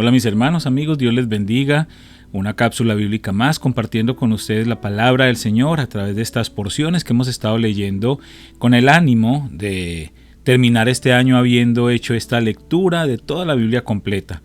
Hola mis hermanos, amigos, Dios les bendiga. Una cápsula bíblica más, compartiendo con ustedes la palabra del Señor a través de estas porciones que hemos estado leyendo con el ánimo de terminar este año habiendo hecho esta lectura de toda la Biblia completa.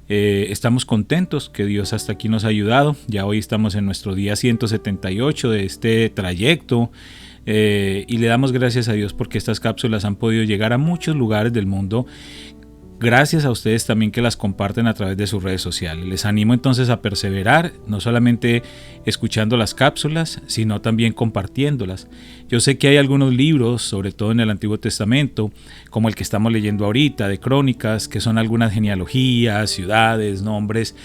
Estamos contentos que Dios hasta aquí nos ha ayudado. Ya hoy estamos en nuestro día 178 de este trayecto. Y le damos gracias a Dios porque estas cápsulas han podido llegar a muchos lugares del mundo. Gracias a ustedes también que las comparten a través de sus redes sociales. Les animo entonces a perseverar, no solamente escuchando las cápsulas, sino también compartiéndolas. Yo sé que hay algunos libros, sobre todo en el Antiguo Testamento, como el que estamos leyendo ahorita, de Crónicas, que son algunas genealogías, ciudades, nombres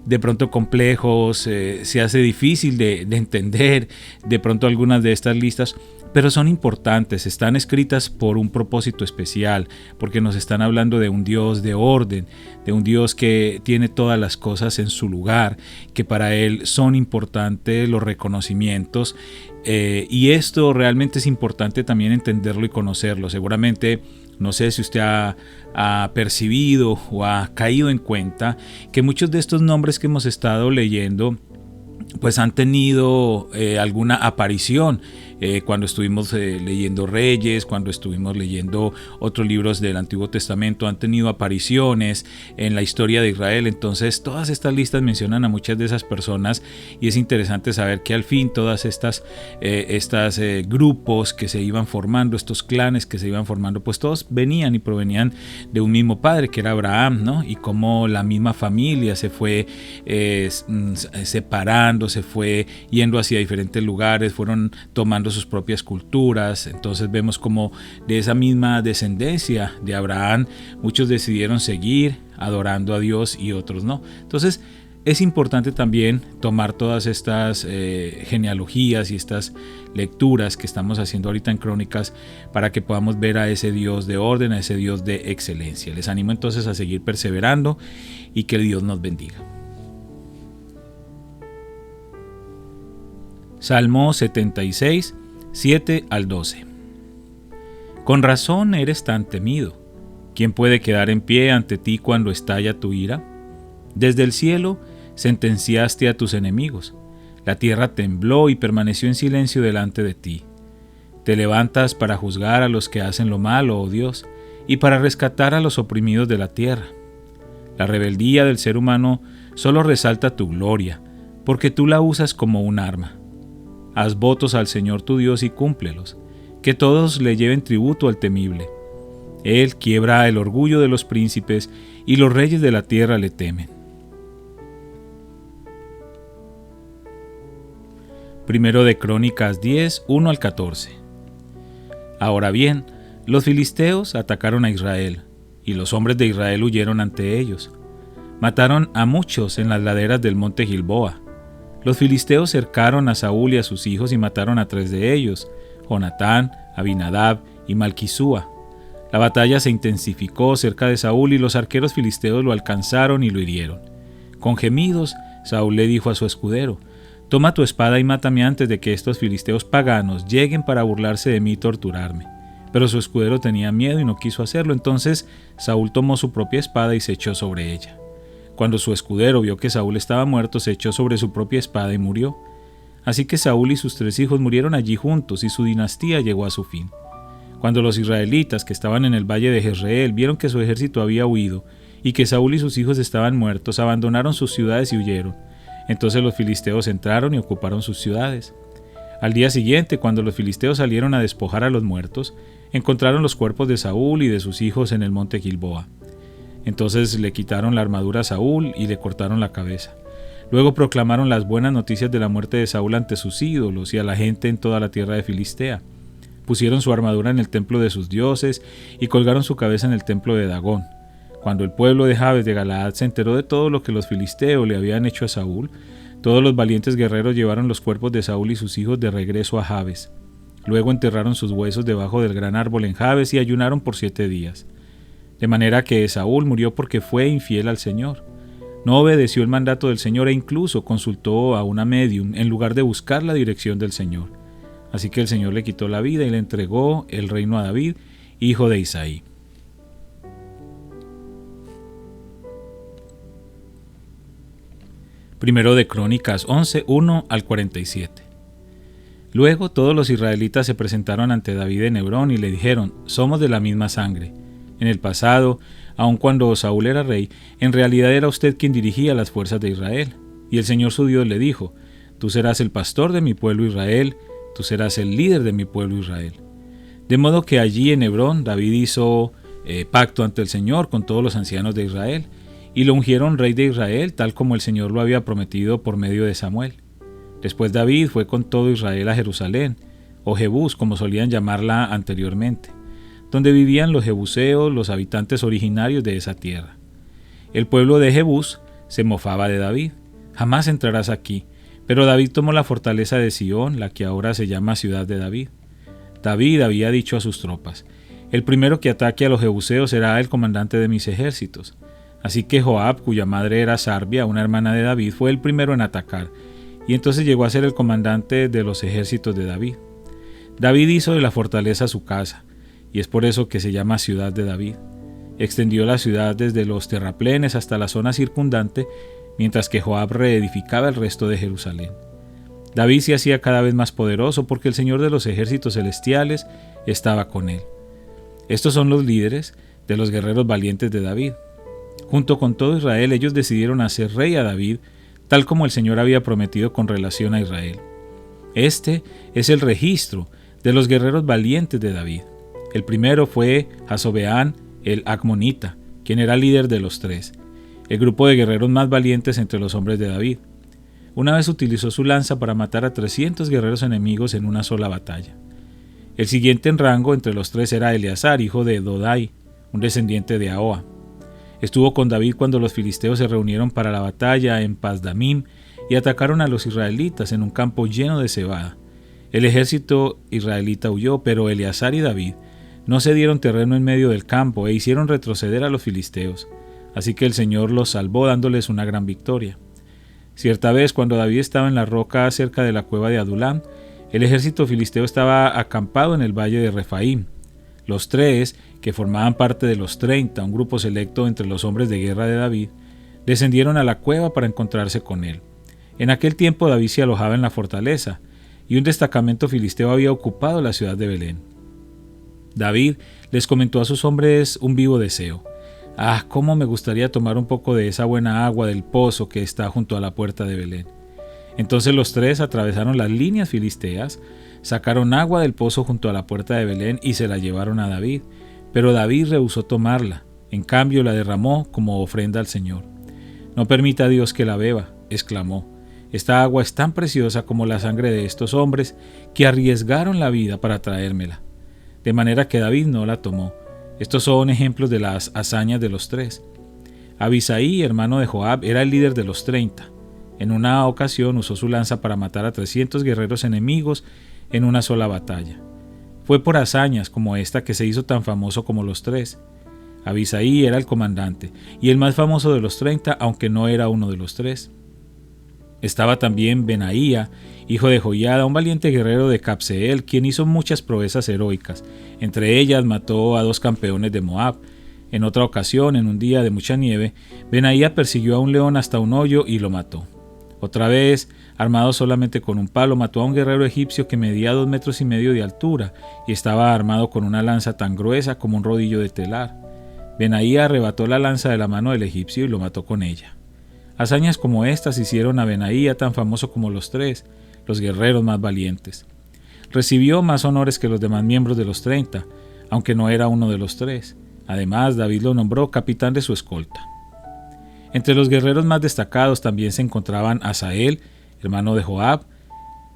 de pronto complejos, se hace difícil de entender de pronto algunas de estas listas, pero son importantes, están escritas por un propósito especial, porque nos están hablando de un Dios de orden, de un Dios que tiene todas las cosas en su lugar, que para Él son importantes los reconocimientos, y esto realmente es importante también entenderlo y conocerlo. Seguramente, no sé si usted ha percibido o ha caído en cuenta que muchos de estos nombres que hemos estado leyendo pues han tenido alguna aparición cuando estuvimos leyendo Reyes, cuando estuvimos leyendo otros libros del Antiguo Testamento, han tenido apariciones en la historia de Israel. Entonces todas estas listas mencionan a muchas de esas personas y es interesante saber que al fin todas estas grupos que se iban formando, estos clanes que se iban formando, pues todos venían y provenían de un mismo padre que era Abraham, ¿no? Y cómo la misma familia se fue separando, se fue yendo hacia diferentes lugares, fueron tomando sus propias culturas. Entonces vemos como de esa misma descendencia de Abraham muchos decidieron seguir adorando a Dios y otros no. Entonces es importante también tomar todas estas genealogías y estas lecturas que estamos haciendo ahorita en Crónicas para que podamos ver a ese Dios de orden, a ese Dios de excelencia. Les animo entonces a seguir perseverando y que Dios nos bendiga. Salmo 76, 7 al 12. Con razón eres tan temido. ¿Quién puede quedar en pie ante ti cuando estalla tu ira? Desde el cielo sentenciaste a tus enemigos. La tierra tembló y permaneció en silencio delante de ti. Te levantas para juzgar a los que hacen lo malo, oh Dios, y para rescatar a los oprimidos de la tierra. La rebeldía del ser humano solo resalta tu gloria, porque tú la usas como un arma. Haz votos al Señor tu Dios y cúmplelos, que todos le lleven tributo al temible. Él quiebra el orgullo de los príncipes y los reyes de la tierra le temen. Primero de Crónicas 10, 1 al 14. Ahora bien, los filisteos atacaron a Israel, y los hombres de Israel huyeron ante ellos. Mataron a muchos en las laderas del monte Gilboa. Los filisteos cercaron a Saúl y a sus hijos y mataron a 3 de ellos, Jonatán, Abinadab y Malquisúa. La batalla se intensificó cerca de Saúl y los arqueros filisteos lo alcanzaron y lo hirieron. Con gemidos, Saúl le dijo a su escudero: «Toma tu espada y mátame antes de que estos filisteos paganos lleguen para burlarse de mí y torturarme». Pero su escudero tenía miedo y no quiso hacerlo. Entonces Saúl tomó su propia espada y se echó sobre ella. Cuando su escudero vio que Saúl estaba muerto, se echó sobre su propia espada y murió. Así que Saúl y sus 3 hijos murieron allí juntos y su dinastía llegó a su fin. Cuando los israelitas que estaban en el valle de Jezreel vieron que su ejército había huido y que Saúl y sus hijos estaban muertos, abandonaron sus ciudades y huyeron. Entonces los filisteos entraron y ocuparon sus ciudades. Al día siguiente, cuando los filisteos salieron a despojar a los muertos, encontraron los cuerpos de Saúl y de sus hijos en el monte Gilboa. Entonces le quitaron la armadura a Saúl y le cortaron la cabeza. Luego proclamaron las buenas noticias de la muerte de Saúl ante sus ídolos y a la gente en toda la tierra de Filistea. Pusieron su armadura en el templo de sus dioses y colgaron su cabeza en el templo de Dagón. Cuando el pueblo de Jabes de Galaad se enteró de todo lo que los filisteos le habían hecho a Saúl, todos los valientes guerreros llevaron los cuerpos de Saúl y sus hijos de regreso a Jabes. Luego enterraron sus huesos debajo del gran árbol en Jabes y ayunaron por 7 días. De manera que Saúl murió porque fue infiel al Señor. No obedeció el mandato del Señor e incluso consultó a una médium en lugar de buscar la dirección del Señor. Así que el Señor le quitó la vida y le entregó el reino a David, hijo de Isaí. Primero de Crónicas 11, 1 al 47. Luego todos los israelitas se presentaron ante David en Hebrón y le dijeron: somos de la misma sangre. En el pasado, aun cuando Saúl era rey, en realidad era usted quien dirigía las fuerzas de Israel. Y el Señor su Dios le dijo: tú serás el pastor de mi pueblo Israel, tú serás el líder de mi pueblo Israel. De modo que allí en Hebrón David hizo pacto ante el Señor con todos los ancianos de Israel, y lo ungieron rey de Israel, tal como el Señor lo había prometido por medio de Samuel. Después David fue con todo Israel a Jerusalén, o Jebús, como solían llamarla anteriormente, donde vivían los jebuseos, los habitantes originarios de esa tierra. El pueblo de Jebús se mofaba de David: jamás entrarás aquí. Pero David tomó la fortaleza de Sión, la que ahora se llama Ciudad de David. David había dicho a sus tropas: el primero que ataque a los jebuseos será el comandante de mis ejércitos. Así que Joab, cuya madre era Sarbia, una hermana de David, fue el primero en atacar, y entonces llegó a ser el comandante de los ejércitos de David. David hizo de la fortaleza su casa, y es por eso que se llama Ciudad de David. Extendió la ciudad desde los terraplenes hasta la zona circundante, mientras que Joab reedificaba el resto de Jerusalén. David se hacía cada vez más poderoso porque el Señor de los ejércitos celestiales estaba con él. Estos son los líderes de los guerreros valientes de David. Junto con todo Israel, ellos decidieron hacer rey a David, tal como el Señor había prometido con relación a Israel. Este es el registro de los guerreros valientes de David. El primero fue Jasobeán el Acmonita, quien era líder de los tres, el grupo de guerreros más valientes entre los hombres de David. Una vez utilizó su lanza para matar a 300 guerreros enemigos en una sola batalla. El siguiente en rango entre los tres era Eleazar, hijo de Dodai, un descendiente de Ahoa. Estuvo con David cuando los filisteos se reunieron para la batalla en Pasdamim y atacaron a los israelitas en un campo lleno de cebada. El ejército israelita huyó, pero Eleazar y David no se dieron terreno en medio del campo e hicieron retroceder a los filisteos. Así que el Señor los salvó dándoles una gran victoria. Cierta vez, cuando David estaba en la roca cerca de la cueva de Adulam, el ejército filisteo estaba acampado en el valle de Refaim. Los tres, que formaban parte de los 30, un grupo selecto entre los hombres de guerra de David, descendieron a la cueva para encontrarse con él. En aquel tiempo David se alojaba en la fortaleza, y un destacamento filisteo había ocupado la ciudad de Belén. David les comentó a sus hombres un vivo deseo: «Ah, cómo me gustaría tomar un poco de esa buena agua del pozo que está junto a la puerta de Belén». Entonces los tres atravesaron las líneas filisteas, sacaron agua del pozo junto a la puerta de Belén y se la llevaron a David, pero David rehusó tomarla, en cambio la derramó como ofrenda al Señor. «No permita a Dios que la beba», exclamó. «Esta agua es tan preciosa como la sangre de estos hombres que arriesgaron la vida para traérmela». De manera que David no la tomó. Estos son ejemplos de las hazañas de los tres. Abisaí, hermano de Joab, era el líder de los 30. En una ocasión usó su lanza para matar a 300 guerreros enemigos en una sola batalla. Fue por hazañas como esta que se hizo tan famoso como los tres. Abisaí era el comandante y el más famoso de los 30, aunque no era uno de los tres. Estaba también Benaía, hijo de Joiada, un valiente guerrero de Cabseel, quien hizo muchas proezas heroicas. Entre ellas mató a 2 campeones de Moab. En otra ocasión, en un día de mucha nieve, Benaía persiguió a un león hasta un hoyo y lo mató. Otra vez, armado solamente con un palo, mató a un guerrero egipcio que medía 2,5 metros de altura y estaba armado con una lanza tan gruesa como un rodillo de telar. Benaía arrebató la lanza de la mano del egipcio y lo mató con ella. Hazañas como estas hicieron a Benaía tan famoso como los tres, los guerreros más valientes. Recibió más honores que los demás miembros de los 30, aunque no era uno de los tres. Además, David lo nombró capitán de su escolta. Entre los guerreros más destacados también se encontraban Asael, hermano de Joab,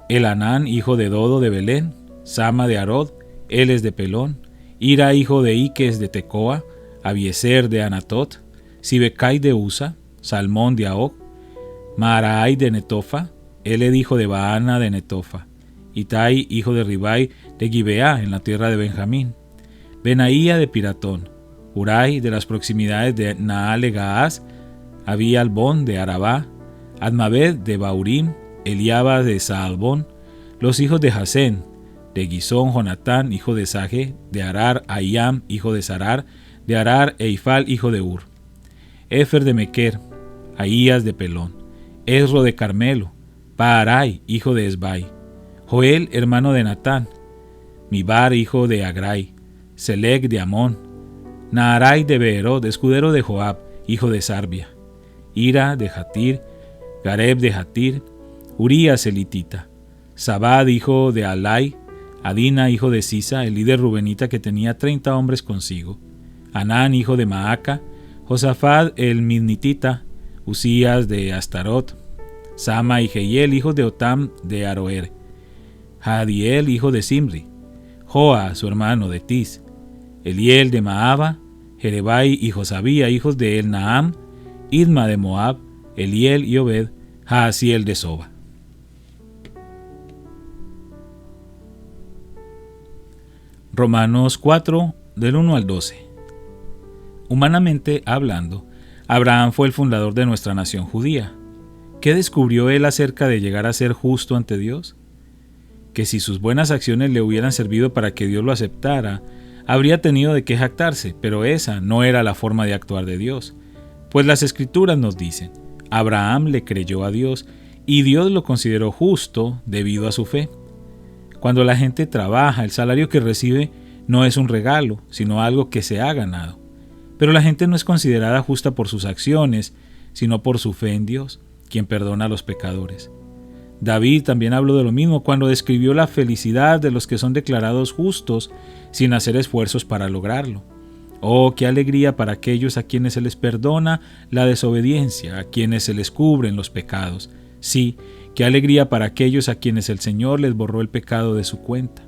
Elhanán, hijo de Dodo de Belén, Sama de Arod, Eles de Pelón, Ira, hijo de Iques de Tecoa, Abiezer de Anatot, Sibecai de Usa, Salmón de Aoc, Maharai de Netofa, Eled, hijo de Baana de Netofa, Itai, hijo de Ribai de Gibeá, en la tierra de Benjamín, Benaía de Piratón, Urai de las proximidades de Naale-Gaaz, Abi-Albón de Arabá, Admabed de Baurim, Eliaba de Saalbón, los hijos de Jasén, de Gisón, Jonatán, hijo de Sage, de Arar, Ahiam, hijo de Sarar, de Arar, Eifal, hijo de Ur, Efer de Mequer, Ahías de Pelón, Esro de Carmelo, Paarai, hijo de Esbai, Joel, hermano de Natán, Mibar, hijo de Agrai, Selec de Amón, Naarai de Beerot, escudero de Joab, hijo de Sarbia, Ira de Jatir, Gareb de Jatir, Urías elitita, Zabad, hijo de Alai, Adina, hijo de Sisa, el líder rubenita que tenía 30 hombres consigo, Anán, hijo de Maaca, Josafat el Midnitita, Usías de Astarot, Sama y Jehiel, hijos de Otam de Aroer, Jadiel, hijo de Simri, Joa, su hermano de Tis, Eliel de Maaba, Jerebai y Josabía, hijos de El Naam, Idma de Moab, Eliel y Obed, Jaasiel de Soba. Romanos 4, del 1 al 12. Humanamente hablando, Abraham fue el fundador de nuestra nación judía. ¿Qué descubrió él acerca de llegar a ser justo ante Dios? Que si sus buenas acciones le hubieran servido para que Dios lo aceptara, habría tenido de qué jactarse, pero esa no era la forma de actuar de Dios. Pues las Escrituras nos dicen, Abraham le creyó a Dios y Dios lo consideró justo debido a su fe. Cuando la gente trabaja, el salario que recibe no es un regalo, sino algo que se ha ganado. Pero la gente no es considerada justa por sus acciones, sino por su fe en Dios, quien perdona a los pecadores. David también habló de lo mismo cuando describió la felicidad de los que son declarados justos sin hacer esfuerzos para lograrlo. Oh, qué alegría para aquellos a quienes se les perdona la desobediencia, a quienes se les cubren los pecados. Sí, qué alegría para aquellos a quienes el Señor les borró el pecado de su cuenta.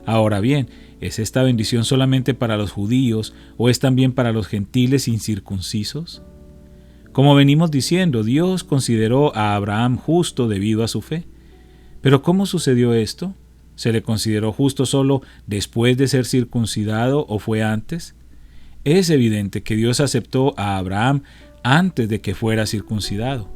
Ahora bien, ¿es esta bendición solamente para los judíos o es también para los gentiles incircuncisos? Como venimos diciendo, Dios consideró a Abraham justo debido a su fe. ¿Pero cómo sucedió esto? ¿Se le consideró justo solo después de ser circuncidado o fue antes? Es evidente que Dios aceptó a Abraham antes de que fuera circuncidado.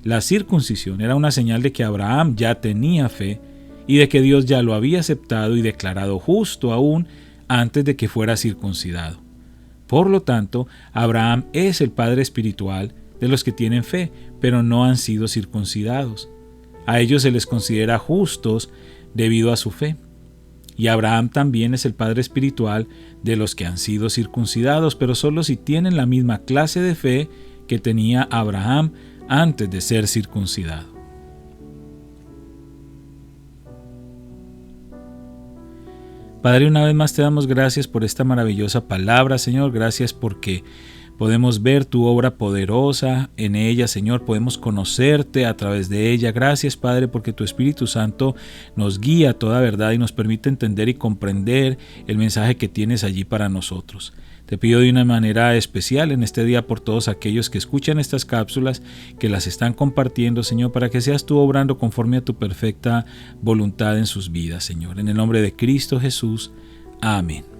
La circuncisión era una señal de que Abraham ya tenía fe y de que Dios ya lo había aceptado y declarado justo aún antes de que fuera circuncidado. Por lo tanto, Abraham es el padre espiritual de los que tienen fe, pero no han sido circuncidados. A ellos se les considera justos debido a su fe. Y Abraham también es el padre espiritual de los que han sido circuncidados, pero solo si tienen la misma clase de fe que tenía Abraham antes de ser circuncidado. Padre, una vez más te damos gracias por esta maravillosa palabra, Señor. Gracias porque podemos ver tu obra poderosa en ella, Señor. Podemos conocerte a través de ella. Gracias, Padre, porque tu Espíritu Santo nos guía a toda verdad y nos permite entender y comprender el mensaje que tienes allí para nosotros. Te pido de una manera especial en este día por todos aquellos que escuchan estas cápsulas, que las están compartiendo, Señor, para que seas tú obrando conforme a tu perfecta voluntad en sus vidas, Señor. En el nombre de Cristo Jesús. Amén.